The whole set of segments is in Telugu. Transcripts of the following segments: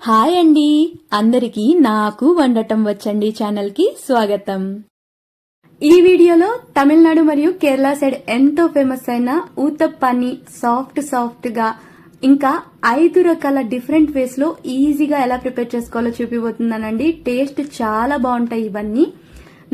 హాయ్ అండి, అందరికీ నాకు వండటం వచ్చండి ఛానల్ కి స్వాగతం. ఈ వీడియోలో తమిళనాడు మరియు కేరళ సైడ్ ఎంతో ఫేమస్ అయిన ఊతప్పాని సాఫ్ట్ గా ఇంకా 5 రకాల డిఫరెంట్ వేస్ లో ఈజీగా ఎలా ప్రిపేర్ చేసుకోవాలో చూపిపోతున్నానండి. టేస్ట్ చాలా బాగుంటాయి ఇవన్నీ.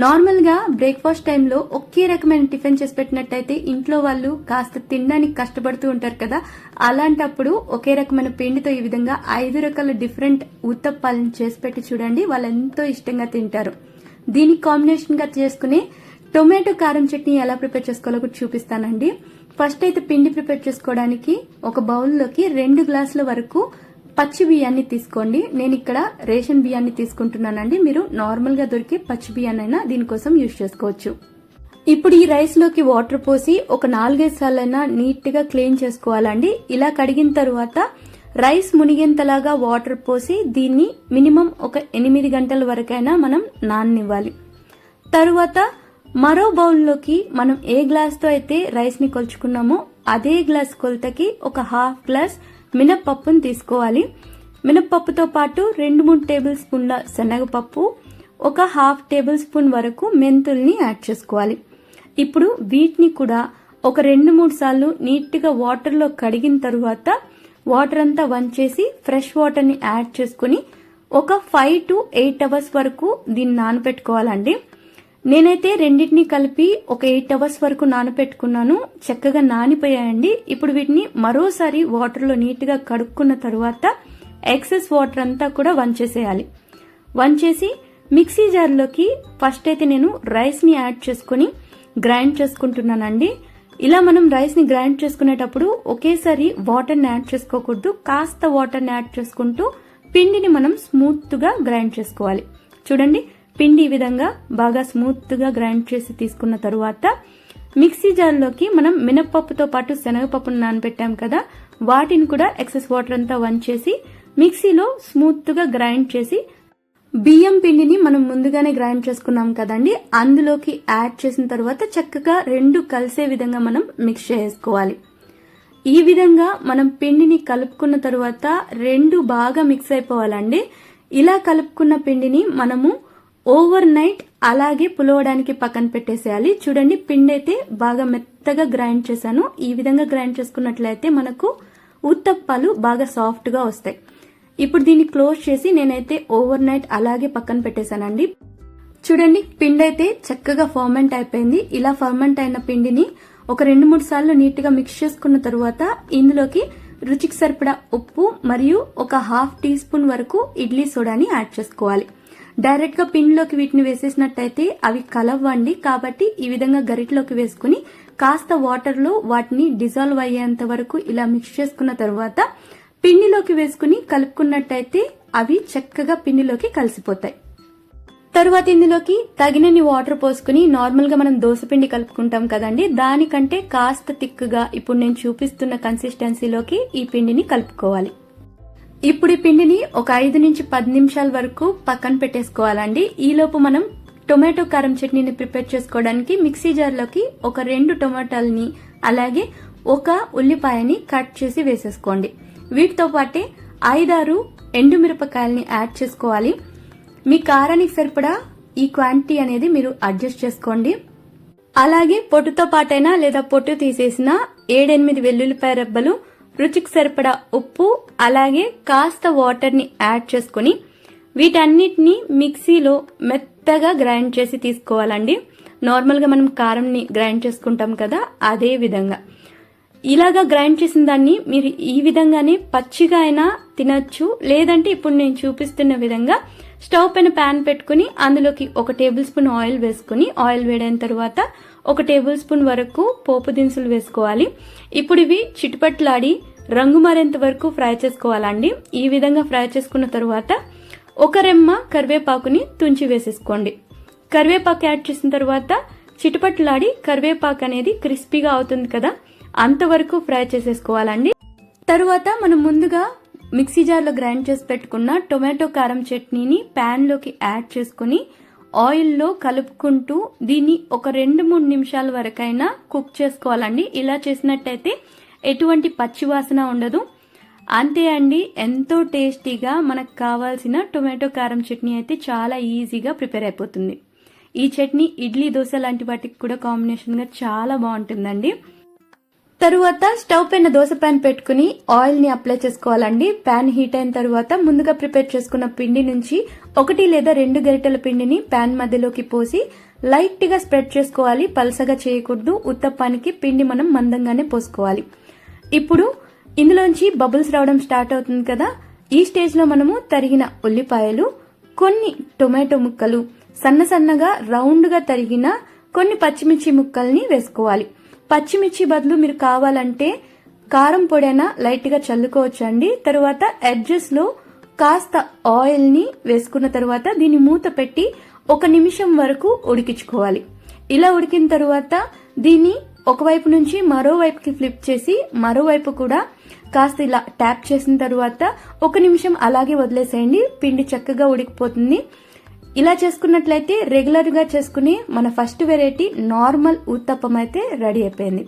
నార్మల్ గా బ్రేక్ఫాస్ట్ టైంలో ఒకే రకమైన టిఫిన్ చేసి పెట్టినట్టయితే ఇంట్లో వాళ్ళు కాస్త తినడానికి కష్టపడుతూ ఉంటారు కదా. అలాంటప్పుడు ఒకే రకమైన పిండితో ఈ విధంగా 5 రకాల డిఫరెంట్ ఉత్తప్పాలను చేసి పెట్టి చూడండి, వాళ్ళు ఎంతో ఇష్టంగా తింటారు. దీనికి కాంబినేషన్ గా చేసుకునే టొమాటో కారం చట్నీ ఎలా ప్రిపేర్ చేసుకోవాలో కూడా చూపిస్తానండి. ఫస్ట్ అయితే పిండి ప్రిపేర్ చేసుకోవడానికి ఒక బౌల్లోకి 2 గ్లాసుల వరకు పచ్చి బియ్యాన్ని తీసుకోండి. నేను ఇక్కడ రేషన్ బియ్యాన్ని తీసుకుంటున్నానండి. మీరు నార్మల్ గా దొరికే పచ్చి బియ్యాన్నైనా దీనికోసం యూజ్ చేసుకోవచ్చు. ఇప్పుడు ఈ రైస్ లోకి వాటర్ పోసి ఒక 4-5 సార్లైనా నీట్ గా క్లీన్ చేసుకోవాలండి. ఇలా కడిగిన తరువాత రైస్ మునిగేంతలాగా వాటర్ పోసి దీన్ని మినిమం ఒక 8 గంటల వరకైనా మనం నాననివ్వాలి. తరువాత మరో బౌల్లోకి మనం ఏ గ్లాస్ తో అయితే రైస్ ని కొలుచుకున్నామో అదే గ్లాస్ కొలతకి ఒక ½ గ్లాస్ మినప్పప్పును తీసుకోవాలి. మినప్పప్పుతో పాటు 2-3 టేబుల్ స్పూన్ల శనగపప్పు, ఒక ½ టేబుల్ స్పూన్ వరకు మెంతుల్ని యాడ్ చేసుకోవాలి. ఇప్పుడు వీటిని కూడా ఒక 2-3 సార్లు నీట్ గా వాటర్ లో కడిగిన తరువాత వాటర్ అంతా వంచేసి ఫ్రెష్ వాటర్ ని యాడ్ చేసుకుని ఒక 5 to 8 అవర్స్ వరకు దీన్ని నానబెట్టుకోవాలండి. నేనైతే రెండింటిని కలిపి ఒక 8 అవర్స్ వరకు నానబెట్టుకున్నాను. చక్కగా నానిపోయాయండి. ఇప్పుడు వీటిని మరోసారి వాటర్ లో నీట్ గా కడుక్కున్న తరువాత ఎక్సెస్ వాటర్ అంతా కూడా వంచేసేయాలి. వంచేసి మిక్సీ జార్లోకి ఫస్ట్ అయితే నేను రైస్ ని యాడ్ చేసుకుని గ్రైండ్ చేసుకుంటున్నానండి. ఇలా మనం రైస్ ని గ్రైండ్ చేసుకునేటప్పుడు ఒకేసారి వాటర్ ని యాడ్ చేసుకోకూడదు. కాస్త వాటర్ ని యాడ్ చేసుకుంటూ పిండిని మనం స్మూత్ గా గ్రైండ్ చేసుకోవాలి. చూడండి, పిండి ఈ విధంగా బాగా స్మూత్ గా గ్రైండ్ చేసి తీసుకున్న తరువాత మిక్సీ జార్లోకి మనం మినప్పప్పుతో పాటు శనగపప్పును నానబెట్టాం కదా, వాటిని కూడా ఎక్సెస్ వాటర్ అంతా వంచేసి మిక్సీలో స్మూత్ గా గ్రైండ్ చేసి బియ్యం పిండిని మనం ముందుగానే గ్రైండ్ చేసుకున్నాం కదండి, అందులోకి యాడ్ చేసిన తర్వాత చక్కగా 2 కలిసే విధంగా మనం మిక్స్ చేసుకోవాలి. ఈ విధంగా మనం పిండిని కలుపుకున్న తరువాత 2 బాగా మిక్స్ అయిపోవాలండి. ఇలా కలుపుకున్న పిండిని మనము ఓవర్ నైట్ అలాగే పులవడానికి పక్కన పెట్టేసేయాలి. చూడండి, పిండి అయితే బాగా మెత్తగా గ్రైండ్ చేశాను. ఈ విధంగా గ్రైండ్ చేసుకున్నట్లయితే మనకు ఉత్తప్పాలు బాగా సాఫ్ట్ గా వస్తాయి. ఇప్పుడు దీన్ని క్లోజ్ చేసి నేనైతే ఓవర్ నైట్ అలాగే పక్కన పెట్టేశానండి. చూడండి, పిండి అయితే చక్కగా ఫర్మెంట్ అయిపోయింది. ఇలా ఫర్మెంట్ అయిన పిండిని ఒక 2-3 సార్లు నీట్ గా మిక్స్ చేసుకున్న తరువాత ఇందులోకి రుచికి సరిపడా ఉప్పు మరియు ఒక ½ టీ స్పూన్ వరకు ఇడ్లీ సోడాని యాడ్ చేసుకోవాలి. డైరెక్ట్ గా పిండిలోకి వీటిని వేసేసినట్టయితే అవి కలవ్వండి. కాబట్టి ఈ విధంగా గరిటలోకి వేసుకుని కాస్త వాటర్ లో వాటిని డిజాల్వ్ అయ్యేంత వరకు ఇలా మిక్స్ చేసుకున్న తరువాత పిండిలోకి వేసుకుని కలుపుకున్నట్టయితే అవి చక్కగా పిండిలోకి కలిసిపోతాయి. తరువాత ఇందులోకి తగినన్ని వాటర్ పోసుకుని నార్మల్ గా మనం దోసపిండి కలుపుకుంటాం కదండి, దానికంటే కాస్త తిక్కుగా ఇప్పుడు నేను చూపిస్తున్న కన్సిస్టెన్సీలోకి ఈ పిండిని కలుపుకోవాలి. ఇప్పుడు ఈ పిండిని ఒక 5 నుంచి 10 నిమిషాల వరకు పక్కన పెట్టేసుకోవాలండి. ఈలోపు మనం టొమాటో కారం చట్నీని ప్రిపేర్ చేసుకోవడానికి మిక్సీ జార్లోకి ఒక 2 టొమాటోల్ని అలాగే ఒక ఉల్లిపాయని కట్ చేసి వేసేసుకోండి. వీటితో పాటే 5-6 ఎండుమిరపకాయల్ని యాడ్ చేసుకోవాలి. మీ కారానికి సరిపడా ఈ క్వాంటిటీ అనేది మీరు అడ్జస్ట్ చేసుకోండి. అలాగే పొట్టుతో పాటైనా లేదా పొట్టు తీసేసిన 7-8 వెల్లుల్లిపాయ రెబ్బలు, రుచికి సరిపడా ఉప్పు అలాగే కాస్త వాటర్ ని యాడ్ చేసుకుని వీటన్నిటిని మిక్సీలో మెత్తగా గ్రైండ్ చేసి తీసుకోవాలండి. నార్మల్ గా మనం కారంని గ్రైండ్ చేసుకుంటాం కదా, అదే విధంగా ఇలాగా గ్రైండ్ చేసిన దాన్ని మీరు ఈ విధంగానే పచ్చిగా అయినా తినొచ్చు. లేదంటే ఇప్పుడు నేను చూపిస్తున్న విధంగా స్టవ్ పైన ప్యాన్ పెట్టుకుని అందులోకి 1 టేబుల్ స్పూన్ ఆయిల్ వేసుకుని ఆయిల్ వేడైన తర్వాత 1 టేబుల్ స్పూన్ వరకు పోపు దినుసులు వేసుకోవాలి. ఇప్పుడు ఇవి చిటుపట్లాడి రంగు మారేంత వరకు ఫ్రై చేసుకోవాలండి. ఈ విధంగా ఫ్రై చేసుకున్న తరువాత ఒక రెమ్మ కరివేపాకుని తుంచి వేసేసుకోండి. కరివేపాకు యాడ్ చేసిన తర్వాత చిటుపట్లాడి కరివేపాకు అనేది క్రిస్పీగా అవుతుంది కదా, అంతవరకు ఫ్రై చేసేసుకోవాలండి. తరువాత మనం ముందుగా మిక్సీ జార్లో గ్రైండ్ చేసి పెట్టుకున్న టొమాటో కారం చట్నీని ప్యాన్ లోకి యాడ్ చేసుకుని ఆయిల్లో కలుపుకుంటూ దీన్ని ఒక 2-3 నిమిషాల వరకైనా కుక్ చేసుకోవాలండి. ఇలా చేసినట్టయితే ఎటువంటి పచ్చి వాసన ఉండదు. అంతే అండి, ఎంతో టేస్టీగా మనకు కావాల్సిన టొమాటో కారం చట్నీ అయితే చాలా ఈజీగా ప్రిపేర్ అయిపోతుంది. ఈ చట్నీ ఇడ్లీ, దోశ లాంటి వాటికి కూడా కాంబినేషన్గా చాలా బాగుంటుందండి. తరువాత స్టవ్ పైన దోశ ప్యాన్ పెట్టుకుని ఆయిల్ ని అప్లై చేసుకోవాలండి. ప్యాన్ హీట్ అయిన తర్వాత ముందుగా ప్రిపేర్ చేసుకున్న పిండి నుంచి 1 లేదా 2 గరిటెల పిండిని ప్యాన్ మధ్యలోకి పోసి లైట్ గా స్ప్రెడ్ చేసుకోవాలి. పలసగా చేయకూడదు. ఉత్తప్పానికి పిండి మనం మందంగానే పోసుకోవాలి. ఇప్పుడు ఇందులోంచి బబుల్స్ రావడం స్టార్ట్ అవుతుంది కదా, ఈ స్టేజ్ లో మనము తరిగిన ఉల్లిపాయలు, కొన్ని టొమాటో ముక్కలు, సన్న సన్నగా రౌండ్ గా తరిగిన కొన్ని పచ్చిమిర్చి ముక్కల్ని వేసుకోవాలి. పచ్చిమిర్చి బదులు మీరు కావాలంటే కారం పొడైనా లైట్ గా చల్లుకోవచ్చండి. తరువాత ఎడ్జెస్ లో కాస్త ఆయిల్ ని వేసుకున్న తర్వాత దీన్ని మూత పెట్టి 1 నిమిషం వరకు ఉడికించుకోవాలి. ఇలా ఉడికిన తరువాత దీన్ని ఒకవైపు నుంచి మరోవైపుకి ఫ్లిప్ చేసి మరోవైపు కూడా కాస్త ఇలా ట్యాప్ చేసిన తరువాత 1 నిమిషం అలాగే వదిలేసేయండి. పిండి చక్కగా ఉడికిపోతుంది. ఇలా చేసుకున్నట్లయితే రెగ్యులర్ గా చేసుకునే మన ఫస్ట్ వెరైటీ నార్మల్ ఊత్తప్పం అయితే రెడీ అయిపోయింది.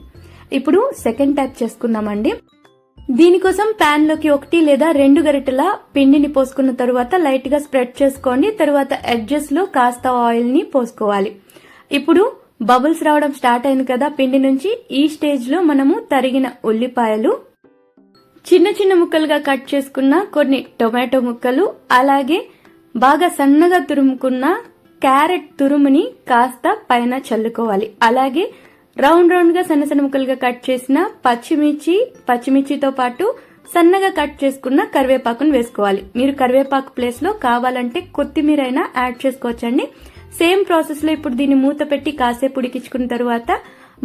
ఇప్పుడు సెకండ్ టైప్ చేసుకుందామండి. దీనికోసం ప్యాన్ లోకి 1 లేదా 2 గరిటెల పిండిని పోసుకున్న తరువాత లైట్ గా స్ప్రెడ్ చేసుకోండి. తరువాత ఎడ్జెస్ లో కాస్త ఆయిల్ ని పోసుకోవాలి. ఇప్పుడు బబుల్స్ రావడం స్టార్ట్ అయింది కదా పిండి నుంచి, ఈ స్టేజ్ లో మనము తరిగిన ఉల్లిపాయలు, చిన్న చిన్న ముక్కలుగా కట్ చేసుకున్న కొన్ని టొమాటో ముక్కలు, అలాగే బాగా సన్నగా తురుముకున్న క్యారెట్ తురుముని కాస్త పైన చల్లుకోవాలి. అలాగే రౌండ్ గా సన్న సన్న ముక్కలుగా కట్ చేసిన పచ్చిమిర్చితో పాటు సన్నగా కట్ చేసుకున్న కరివేపాకును వేసుకోవాలి. మీరు కరివేపాకు ప్లేస్ లో కావాలంటే కొత్తిమీర అయినా యాడ్ చేసుకోవచ్చండి. సేమ్ ప్రాసెస్ లో ఇప్పుడు దీన్ని మూత పెట్టి కాసేపు ఉడికించుకున్న తరువాత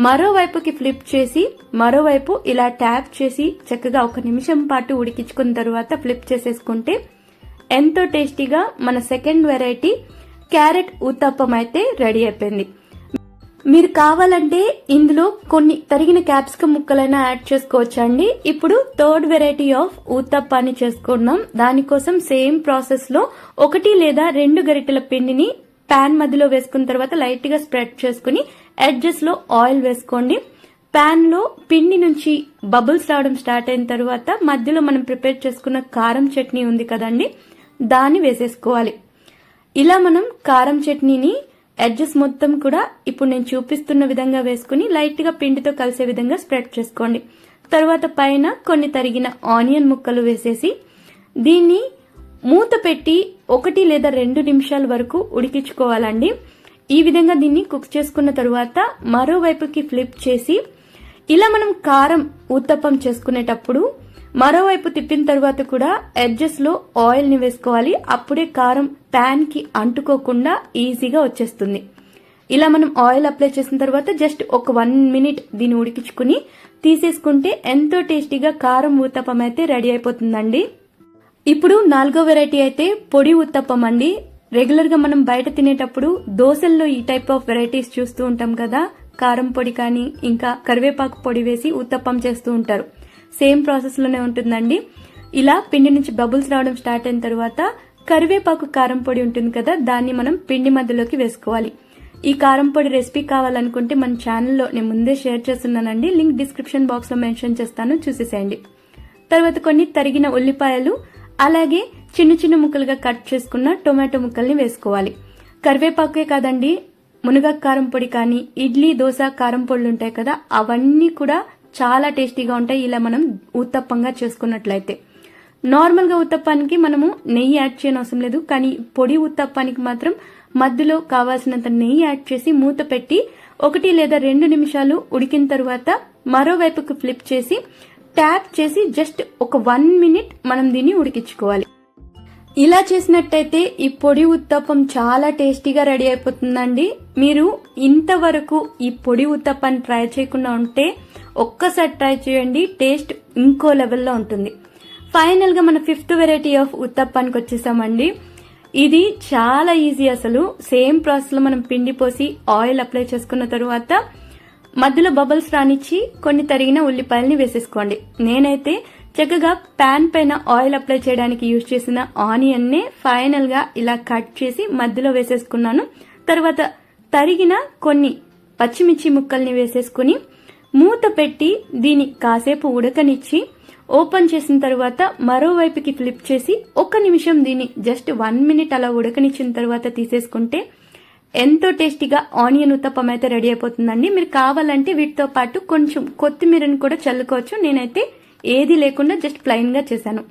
మరోవైపుకి ఫ్లిప్ చేసి మరోవైపు ఇలా ట్యాప్ చేసి చక్కగా 1 నిమిషం పాటు ఉడికించుకున్న తరువాత ఫ్లిప్ చేసేసుకుంటే ఎంతో టేస్టీగా మన సెకండ్ వెరైటీ క్యారెట్ ఊత్తప్పం అయితే రెడీ అయిపోయింది. మీరు కావాలంటే ఇందులో కొన్ని తరిగిన క్యాప్సికమ్ ముక్కలైనా యాడ్ చేసుకోవచ్చండి. ఇప్పుడు థర్డ్ వెరైటీ ఆఫ్ ఊత్తప్పాన్ని చేసుకున్నాం. దానికోసం సేమ్ ప్రాసెస్ లో 1 లేదా 2 గరిటెల పిండిని ప్యాన్ మధ్యలో వేసుకున్న తర్వాత లైట్ గా స్ప్రెడ్ చేసుకుని ఎడ్జెస్ లో ఆయిల్ వేసుకోండి. ప్యాన్ లో పిండి నుంచి బబుల్స్ రావడం స్టార్ట్ అయిన తర్వాత మధ్యలో మనం ప్రిపేర్ చేసుకున్న కారం చట్నీ ఉంది కదండి, దాన్ని వేసేసుకోవాలి. ఇలా మనం కారం చట్నీని ఎడ్జెస్ మొత్తం కూడా ఇప్పుడు నేను చూపిస్తున్న విధంగా వేసుకుని లైట్ గా పిండితో కలిసే విధంగా స్ప్రెడ్ చేసుకోండి. తర్వాత పైన కొన్ని తరిగిన ఆనియన్ ముక్కలు వేసేసి దీన్ని మూత పెట్టి 1 లేదా 2 నిమిషాల వరకు ఉడికించుకోవాలండి. ఈ విధంగా దీన్ని కుక్ చేసుకున్న తరువాత మరోవైపుకి ఫ్లిప్ చేసి ఇలా మనం కారం ఊత్తప్పం చేసుకునేటప్పుడు మరోవైపు తిప్పిన తర్వాత కూడా ఎడ్జెస్ లో ఆయిల్ ని వేసుకోవాలి. అప్పుడే కారం ప్యాన్ కి అంటుకోకుండా ఈజీగా వచ్చేస్తుంది. ఇలా మనం ఆయిల్ అప్లై చేసిన తర్వాత జస్ట్ ఒక 1 మినిట్ దీన్ని ఉడికించుకుని తీసేసుకుంటే ఎంతో టేస్టీగా కారం ఊత్తప్పం అయితే రెడీ అయిపోతుందండి. ఇప్పుడు 4వ వెరైటీ అయితే పొడి ఊత్తప్పం అండి. రెగ్యులర్ గా మనం బయట తినేటప్పుడు దోశల్లో ఈ టైప్ ఆఫ్ వెరైటీస్ చూస్తూ ఉంటాం కదా, కారం పొడి కానీ ఇంకా కరివేపాకు పొడి వేసి ఊత్తప్పం చేస్తూ ఉంటారు. సేమ్ ప్రాసెస్ లోనే ఉంటుందండి. ఇలా పిండి నుంచి బబుల్స్ రావడం స్టార్ట్ అయిన తర్వాత కరివేపాకు కారం పొడి ఉంటుంది కదా, దాన్ని మనం పిండి మధ్యలోకి వేసుకోవాలి. ఈ కారం పొడి రెసిపీ కావాలనుకుంటే మన ఛానల్లో నేను ముందే షేర్ చేస్తున్నానండి. లింక్ డిస్క్రిప్షన్ బాక్స్ లో మెన్షన్ చేస్తాను, చూసేసేయండి. తర్వాత కొన్ని తరిగిన ఉల్లిపాయలు, అలాగే చిన్న చిన్న ముక్కలుగా కట్ చేసుకున్న టొమాటో ముక్కల్ని వేసుకోవాలి. కరివేపాకే కాదండి, మునగాకు కారం పొడి కానీ ఇడ్లీ, దోశ కారం పొడులు ఉంటాయి కదా, అవన్నీ కూడా చాలా టేస్టీగా ఉంటాయి ఇలా మనం ఊత్తప్పంగా చేసుకున్నట్లయితే. నార్మల్ గా ఊత్తప్పానికి మనము నెయ్యి యాడ్ చేయనవసరం లేదు, కానీ పొడి ఊత్తప్పానికి మాత్రం మధ్యలో కావాల్సినంత నెయ్యి యాడ్ చేసి మూత పెట్టి 1 లేదా 2 నిమిషాలు ఉడికిన తరువాత మరోవైపుకు ఫ్లిప్ చేసి ట్యాప్ చేసి జస్ట్ ఒక 1 మినిట్ మనం దీన్ని ఉడికించుకోవాలి. ఇలా చేసినట్టయితే ఈ పొడి ఉత్తప్పం చాలా టేస్టీగా రెడీ అయిపోతుందండి. మీరు ఇంతవరకు ఈ పొడి ఉత్తప్పాన్ని ట్రై చేయకుండా ఉంటే ఒక్కసారి ట్రై చేయండి, టేస్ట్ ఇంకో లెవెల్లో ఉంటుంది. ఫైనల్ గా మన 5th వెరైటీ ఆఫ్ ఉత్తప్పానికి వచ్చేసామండి. ఇది చాలా ఈజీ. అసలు సేమ్ ప్రాసెస్ లో మనం పిండి పోసి ఆయిల్ అప్లై చేసుకున్న తరువాత మధ్యలో బబుల్స్ రానిచ్చి కొన్ని తరిగిన ఉల్లిపాయల్ని వేసేసుకోండి. నేనైతే చక్కగా ప్యాన్ పైన ఆయిల్ అప్లై చేయడానికి యూజ్ చేసిన ఆనియన్ నే ఫైనల్ గా ఇలా కట్ చేసి మధ్యలో వేసేసుకున్నాను. తర్వాత తరిగిన కొన్ని పచ్చిమిర్చి ముక్కల్ని వేసేసుకుని మూత పెట్టి దీన్ని కాసేపు ఉడకనిచ్చి ఓపెన్ చేసిన తర్వాత మరోవైపుకి ఫ్లిప్ చేసి 1 నిమిషం దీన్ని జస్ట్ 1 మినిట్ అలా ఉడకనిచ్చిన తర్వాత తీసేసుకుంటే ఎంతో టేస్టీగా ఆనియన్ ఉత్తప్పం అయితే రెడీ అయిపోతుందండి. మీరు కావాలంటే వీటితో పాటు కొంచెం కొత్తిమీరని కూడా చల్లుకోవచ్చు. నేనైతే ఏది లేకుండా జస్ట్ ప్లెయిన్ గా చేశాను.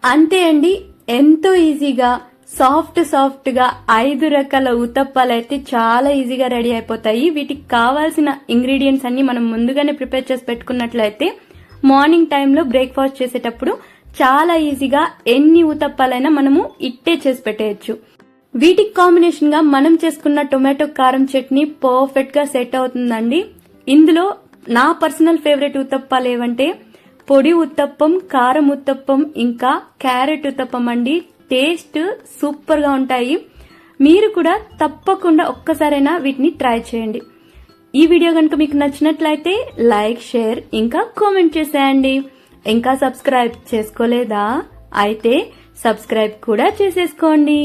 అంతే అండి, ఎంతో ఈజీగా సాఫ్ట్ గా 5 రకాల ఉత్తప్పాలు అయితే చాలా ఈజీగా రెడీ అయిపోతాయి. వీటికి కావాల్సిన ఇంగ్రీడియంట్స్ అన్ని మనం ముందుగానే ప్రిపేర్ చేసి పెట్టుకున్నట్లయితే మార్నింగ్ టైంలో బ్రేక్ఫాస్ట్ చేసేటప్పుడు చాలా ఈజీగా ఎన్ని ఉత్తప్పాలైనా మనము ఇట్టే చేసి పెట్టేయచ్చు. వీటికి కాంబినేషన్ గా మనం చేసుకున్న టొమాటో కారం చట్నీ పర్ఫెక్ట్ గా సెట్ అవుతుందండి. ఇందులో నా పర్సనల్ ఫేవరెట్ ఉత్తప్పాలు ఏవంటే పొడి ఉత్తప్పం, కారం ఉత్తప్పం, ఇంకా క్యారెట్ ఉత్తప్పం అండి. టేస్ట్ సూపర్ గా ఉంటాయి. మీరు కూడా తప్పకుండా ఒక్కసారైనా వీటిని ట్రై చేయండి. ఈ వీడియో కనుక మీకు నచ్చినట్లయితే లైక్, షేర్, ఇంకా కామెంట్ చేసేయండి. ఇంకా సబ్స్క్రైబ్ చేసుకోలేదా? అయితే సబ్స్క్రైబ్ కూడా చేసేసుకోండి.